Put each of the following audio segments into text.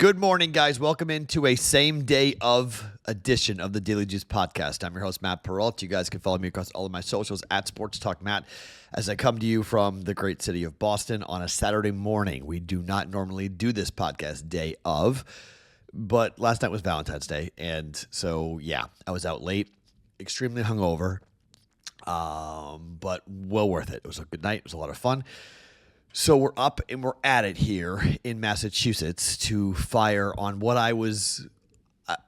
Good morning, guys. Welcome into a same day of edition of the Daily Juice podcast. I'm your host, Matt Perrault. You guys can follow me across all of my socials at Sports Talk Matt as I come to you from the great city of Boston on a Saturday morning. We do not normally do this podcast day of, but last night was Valentine's Day. And so, yeah, I was out late, extremely hungover, but well worth it. It was a good night. It was a lot of fun. So we're up and we're at it here in Massachusetts to fire on what I was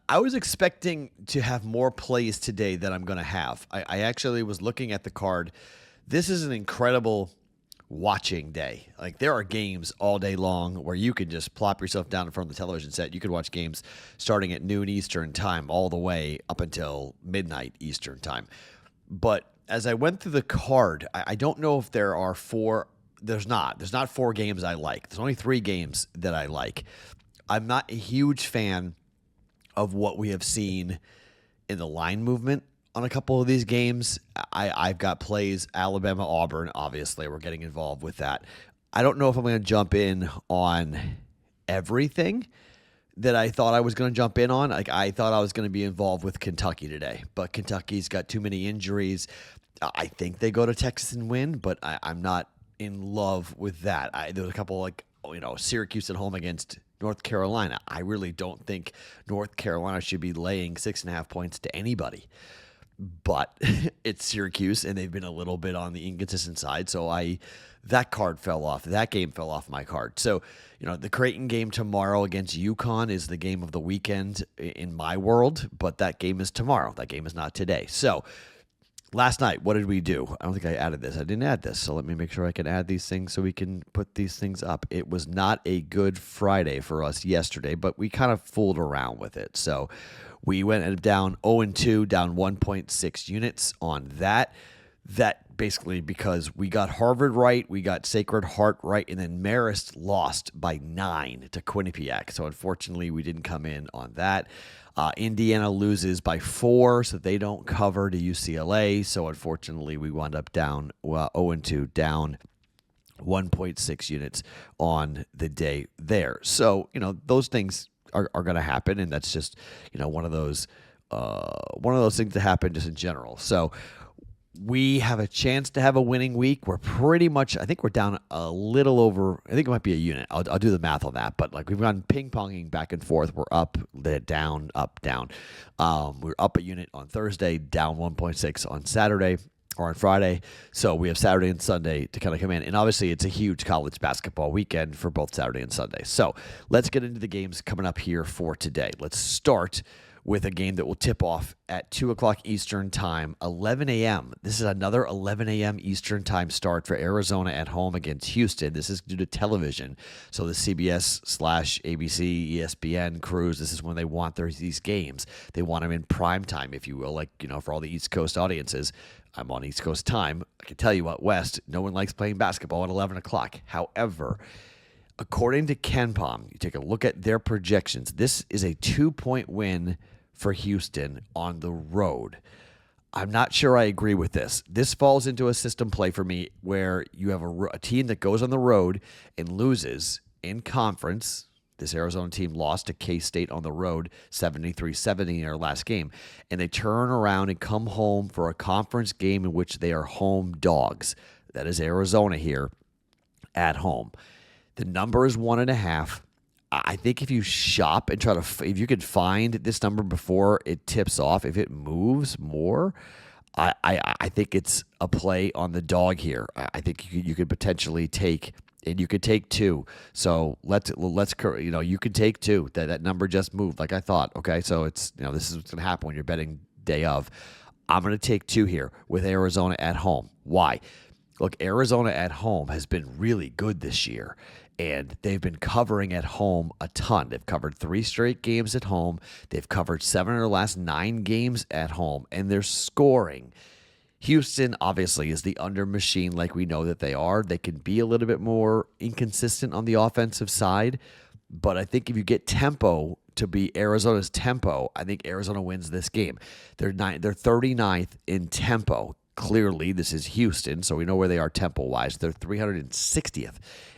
expecting to have more plays today than I'm going to have. I actually was looking at the card. This is an incredible watching day. Like, there are games all day long where you can just plop yourself down in front of the television set. You could watch games starting at noon Eastern time all the way up until midnight Eastern time. But as I went through the card, I don't know if there are four. There's not 4 games I like. There's only 3 games that I like. I'm not a huge fan of what we have seen in the line movement on a couple of these games. I've got plays, Alabama, Auburn, obviously. We're getting involved with that. I don't know if I'm going to jump in on everything that I thought I was going to jump in on. Like, I thought I was going to be involved with Kentucky today, but Kentucky's got too many injuries. I think they go to Texas and win, but I'm not in love with that. There was a couple Syracuse at home against North Carolina. I really don't think North Carolina should be laying 6.5 points to anybody, but it's Syracuse and they've been a little bit on the inconsistent side. So that card fell off. That game fell off my card. So, the Creighton game tomorrow against UConn is the game of the weekend in my world, but that game is tomorrow. That game is not today. So, last night, what did we do? I don't think I added this. I didn't add this, so let me make sure I can add these things so we can put these things up. It was not a good Friday for us yesterday, but we kind of fooled around with it. So we went down 0-2, down 1.6 units on that. That basically because we got Harvard right, we got Sacred Heart right, and then Marist lost by 9 to Quinnipiac. So unfortunately, we didn't come in on that. Indiana loses by 4, so they don't cover to UCLA. So unfortunately, we wound up down 0-2, down 1.6 units on the day there. So those things are going to happen, and that's just one of those things that happen just in general. So we have a chance to have a winning week. We're pretty much, I think we're down a little over, I think it might be a unit. I'll do the math on that. But we've gone ping-ponging back and forth. We're up, down, up, down. We're up a unit on Thursday, down 1.6 on Saturday or on Friday. So we have Saturday and Sunday to kind of come in. And obviously it's a huge college basketball weekend for both Saturday and Sunday. So let's get into the games coming up here for today. Let's start with a game that will tip off at 2 o'clock Eastern time, 11 a.m. This is another 11 a.m. Eastern time start for Arizona at home against Houston. This is due to television. So the CBS/ABC, ESPN crews, this is when they want these games. They want them in prime time, if you will, for all the East Coast audiences. I'm on East Coast time. I can tell you what, West, no one likes playing basketball at 11 o'clock. However, according to KenPom, you take a look at their projections, this is a 2-point win for Houston on the road. I'm not sure I agree with this. This falls into a system play for me where you have a team that goes on the road and loses in conference. This Arizona team lost to K-State on the road 73-70 in their last game. And they turn around and come home for a conference game in which they are home dogs. That is Arizona here at home. The number is 1.5. I think if you shop and if you could find this number before it tips off, if it moves more, I think it's a play on the dog here. I think you could potentially take, and you could take 2. So let's you could take 2. That number just moved like I thought. Okay, so it's this is what's going to happen when you're betting day of. I'm going to take 2 here with Arizona at home. Why? Look, Arizona at home has been really good this year. And they've been covering at home a ton. They've covered 3 straight games at home. They've covered 7 of their last 9 games at home. And they're scoring. Houston, obviously, is the under machine like we know that they are. They can be a little bit more inconsistent on the offensive side. But I think if you get tempo to be Arizona's tempo, I think Arizona wins this game. They're 39th in tempo. clearly this is Houston, so we know where they are tempo-wise. They're 360th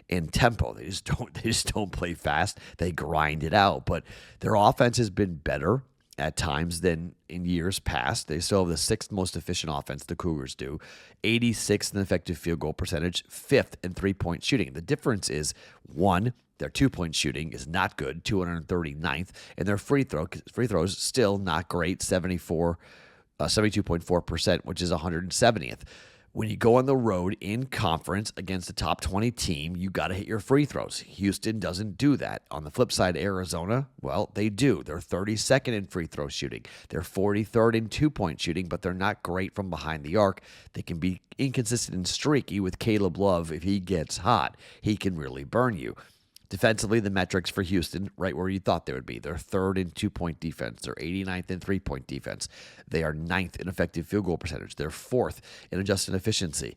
in tempo. They just don't play fast. They grind it out, but their offense has been better at times than in years past. They still have the sixth most efficient offense, the Cougars do. 86th in effective field goal percentage, fifth in three-point shooting. The difference is, one, their two-point shooting is not good, 239th, and their free throws still not great, 72.4%, which is 170th. When you go on the road in conference against a top 20 team, you got to hit your free throws. Houston doesn't do that. On the flip side, Arizona, well, they do. They're 32nd in free throw shooting. They're 43rd in two-point shooting, but they're not great from behind the arc. They can be inconsistent and streaky with Caleb Love. If he gets hot, he can really burn you. Defensively, the metrics for Houston, right where you thought they would be. They're third in two-point defense. They're 89th in three-point defense. They are ninth in effective field goal percentage. They're fourth in adjusted efficiency.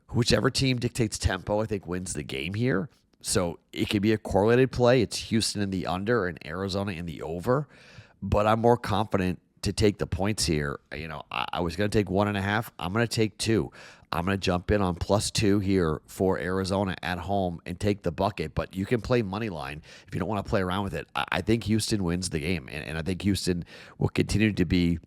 Whichever team dictates tempo, I think, wins the game here. So it could be a correlated play. It's Houston in the under and Arizona in the over. But I'm more confident to take the points here. I was going to take 1.5. I'm going to take 2. I'm going to jump in on +2 here for Arizona at home and take the bucket. But you can play money line if you don't want to play around with it. I think Houston wins the game, and I think Houston will continue to be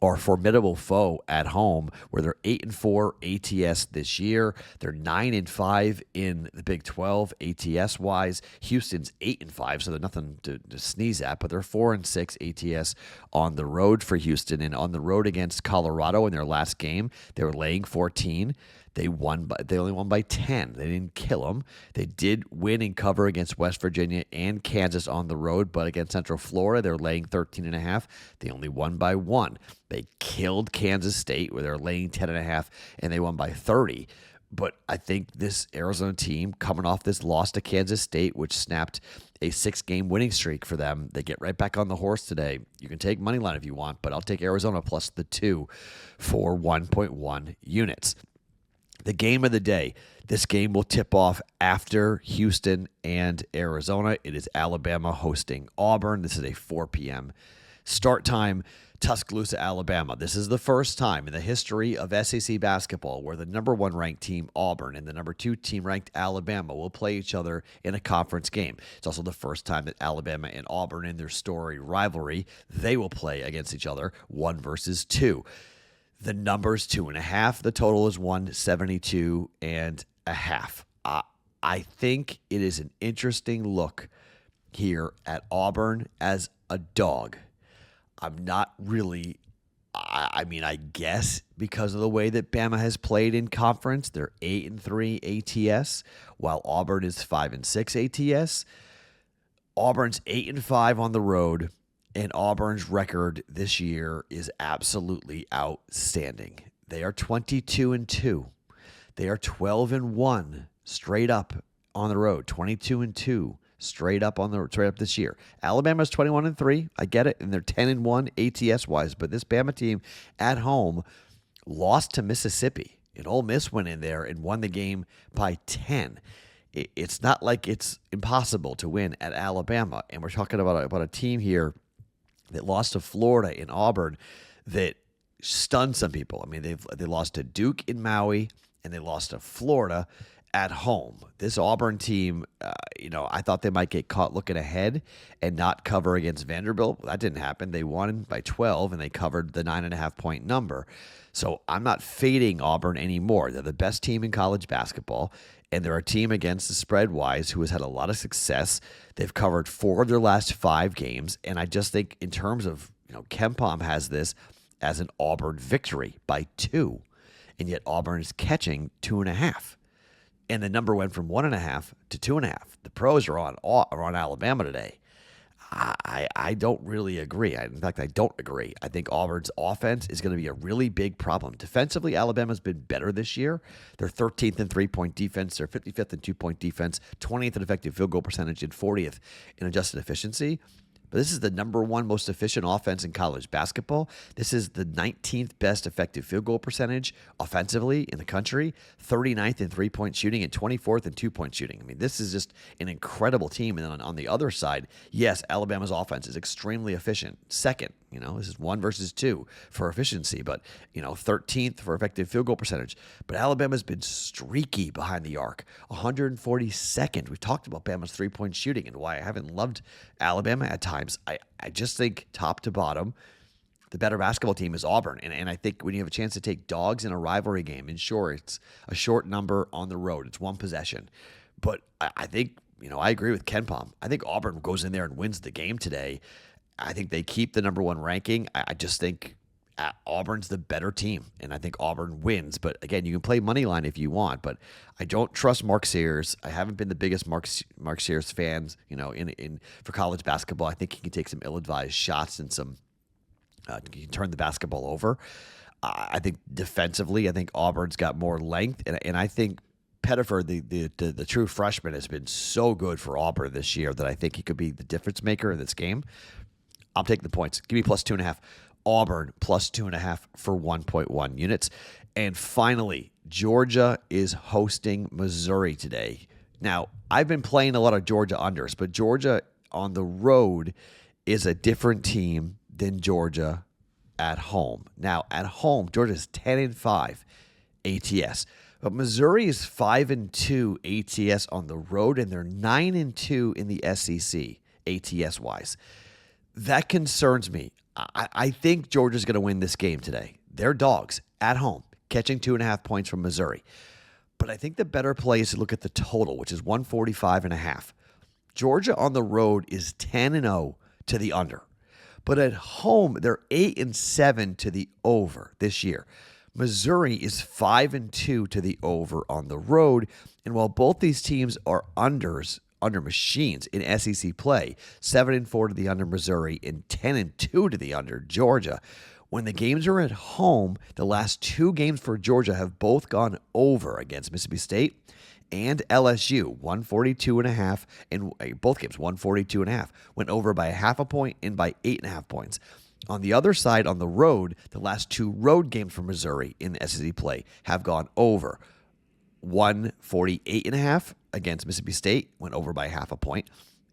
our formidable foe at home, where they're 8-4 ATS this year. They're 9-5 in the Big 12 ATS wise. Houston's 8-5, so they're nothing to sneeze at. But they're 4-6 ATS on the road for Houston, and on the road against Colorado in their last game, they were laying 14. They only won by 10. They didn't kill them. They did win and cover against West Virginia and Kansas on the road, but against Central Florida, they're laying 13.5. They only won by 1. They killed Kansas State, where they're laying 10.5, and they won by 30. But I think this Arizona team, coming off this loss to Kansas State, which snapped a 6-game winning streak for them, they get right back on the horse today. You can take money line if you want, but I'll take Arizona plus the 2 for 1.1 units. The game of the day. This game will tip off after Houston and Arizona. It is Alabama hosting Auburn. This is a 4 p.m. start time, Tuscaloosa, Alabama. This is the first time in the history of SEC basketball where the number 1 ranked team, Auburn, and the number 2 team ranked Alabama will play each other in a conference game. It's also the first time that Alabama and Auburn, in their storied rivalry, they will play against each other, 1 versus 2. The number's 2.5. The total is 172.5. I think it is an interesting look here at Auburn as a dog. I'm not really, I guess because of the way that Bama has played in conference, they're 8-3 ATS, while Auburn is 5-6 ATS. Auburn's 8-5 on the road. And Auburn's record this year is absolutely outstanding. They are 22-2. They are 12-1 straight up on the road. 22-2 straight up this year. Alabama's 21-3. I get it, and they're 10-1 ATS wise. But this Bama team at home lost to Mississippi, and Ole Miss went in there and won the game by 10. It's not like it's impossible to win at Alabama, and we're talking about a team here that lost to Florida in Auburn that stunned some people. I mean, they lost to Duke in Maui, and they lost to Florida at home. This Auburn team, I thought they might get caught looking ahead and not cover against Vanderbilt. That didn't happen. They won by 12, and they covered the 9.5-point number. So I'm not fading Auburn anymore. They're the best team in college basketball, and they're a team against the spread-wise who has had a lot of success. They've covered 4 of their last 5 games, and I just think in terms of, KenPom has this as an Auburn victory by 2, and yet Auburn is catching 2.5. And the number went from 1.5 to 2.5. The pros are on Alabama today. I don't really agree. In fact, I don't agree. I think Auburn's offense is going to be a really big problem. Defensively, Alabama's been better this year. They're 13th in three-point defense. They're 55th in two-point defense, 20th in effective field goal percentage, and 40th in adjusted efficiency. But this is the number 1 most efficient offense in college basketball. This is the 19th best effective field goal percentage offensively in the country, 39th in three-point shooting, and 24th in two-point shooting. I mean, this is just an incredible team. And then on the other side, yes, Alabama's offense is extremely efficient, second This is 1 versus 2 for efficiency, but 13th for effective field goal percentage. But Alabama's been streaky behind the arc, 142nd. We've talked about Bama's 3-point shooting and why I haven't loved Alabama at times. I just think top to bottom, the better basketball team is Auburn. And I think when you have a chance to take dogs in a rivalry game, and sure, it's a short number on the road. It's 1 possession. But I think, I agree with KenPom. I think Auburn goes in there and wins the game today. I think they keep the number 1 ranking. I just think Auburn's the better team, and I think Auburn wins. But again, you can play money line if you want, but I don't trust Mark Sears. I haven't been the biggest Mark Sears fans, for college basketball. I think he can take some ill-advised shots and some he can turn the basketball over. I think defensively, I think Auburn's got more length, and I think Pettiford, the true freshman, has been so good for Auburn this year that I think he could be the difference maker in this game. I'm taking the points. Give me plus 2.5. Auburn plus 2.5 for 1.1 units. And finally, Georgia is hosting Missouri today. Now, I've been playing a lot of Georgia unders, but Georgia on the road is a different team than Georgia at home. Now, at home, Georgia's 10-5 ATS. But Missouri is 5-2 ATS on the road, and they're 9-2 in the SEC ATS-wise. That concerns me. I think Georgia's going to win this game today. They're dogs at home, catching 2.5 points from Missouri. But I think the better play is to look at the total, which is 145.5. Georgia on the road is 10-0 to the under. But at home, they're 8-7 to the over this year. Missouri is 5-2 to the over on the road. And while both these teams are under machines in SEC play, 7-4 to the under Missouri and 10-2 to the under Georgia. When the games are at home, the last 2 games for Georgia have both gone over against Mississippi State and LSU, 142.5, and both games 142.5, went over by 0.5 point and by 8.5 points. On the other side, on the road, the last 2 road games for Missouri in the SEC play have gone over. 148.5 against Mississippi State, went over by 0.5 point,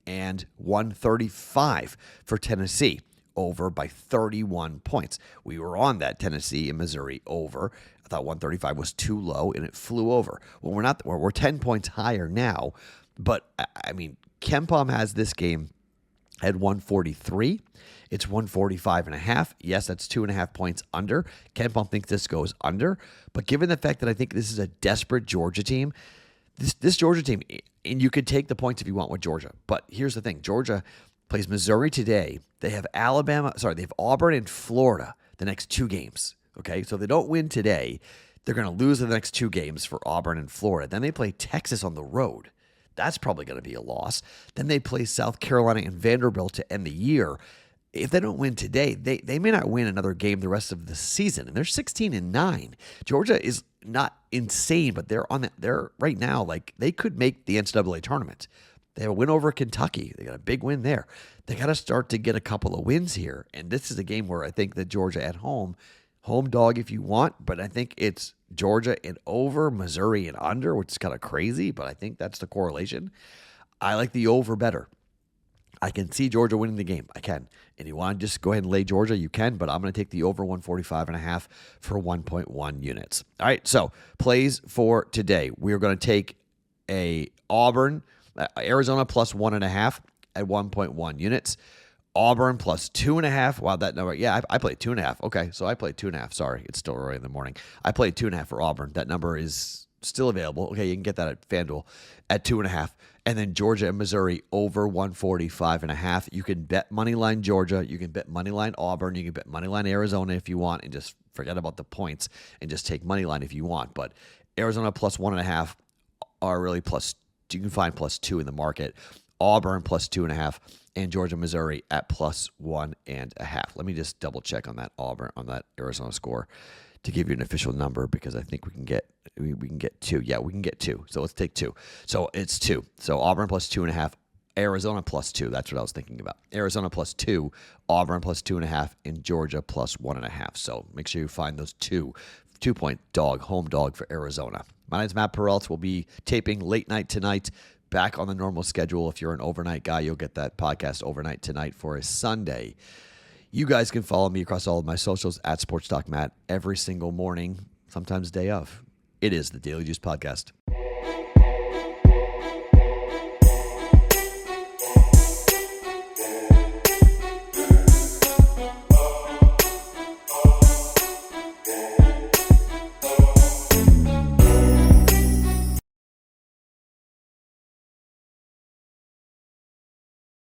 and 135 for Tennessee, over by 31 points. We were on that Tennessee and Missouri over. I thought 135 was too low, and it flew over. Well, we're not. We're 10 points higher now, but I mean, KenPom has this game at 143. It's 145.5. Yes, that's 2.5 points under. KenPom thinks this goes under, but given the fact that I think this is a desperate Georgia team, this Georgia team, and you could take the points if you want with Georgia, but here's the thing: Georgia plays Missouri today. They have they have Auburn and Florida the next 2 games. Okay, so if they don't win today, they're going to lose the next 2 games for Auburn and Florida. Then they play Texas on the road. That's probably going to be a loss. Then they play South Carolina and Vanderbilt to end the year. If they don't win today, they may not win another game the rest of the season. And they're 16-9. Georgia is not insane, but they're right now, like, they could make the NCAA tournament. They have a win over Kentucky. They got a big win there. They got to start to get a couple of wins here. And this is a game where I think that Georgia at home dog if you want, but I think it's Georgia and over, Missouri and under, which is kind of crazy, but I think that's the correlation. I like the over better. I can see Georgia winning the game. I can. And you want to just go ahead and lay Georgia, you can, but I'm going to take the over 145.5 for 1.1 units. All right, so plays for today. We're going to take a Arizona plus 1.5 at 1.1 units. Auburn plus 2.5. Wow, that number. Yeah, I played 2.5. Okay, so I played 2.5. Sorry, it's still early in the morning. I played 2.5 for Auburn. That number is still available. Okay, you can get that at FanDuel at 2.5. And then Georgia and Missouri over 145.5. You can bet moneyline Georgia. You can bet moneyline Auburn. You can bet moneyline Arizona if you want, and just forget about the points and just take moneyline if you want. But Arizona plus 1.5 are really plus. You can find plus 2 in the market. Auburn plus 2.5, and Georgia, Missouri at plus 1.5. Let me just double check on that Arizona score to give you an official number, because I think we can get 2. Yeah, we can get 2. So let's take 2. So it's 2. So Auburn plus 2.5, Arizona plus 2. That's what I was thinking about. Arizona plus 2, Auburn plus 2.5, and Georgia plus 1.5. So make sure you find those 2-point home dog for Arizona. My name's Matt Perrault. We'll be taping late night tonight. Back on the normal schedule. If you're an overnight guy, you'll get that podcast overnight tonight for a Sunday. You guys can follow me across all of my socials at Sports Talk Matt every single morning, sometimes day of. It is the Daily Juice Podcast.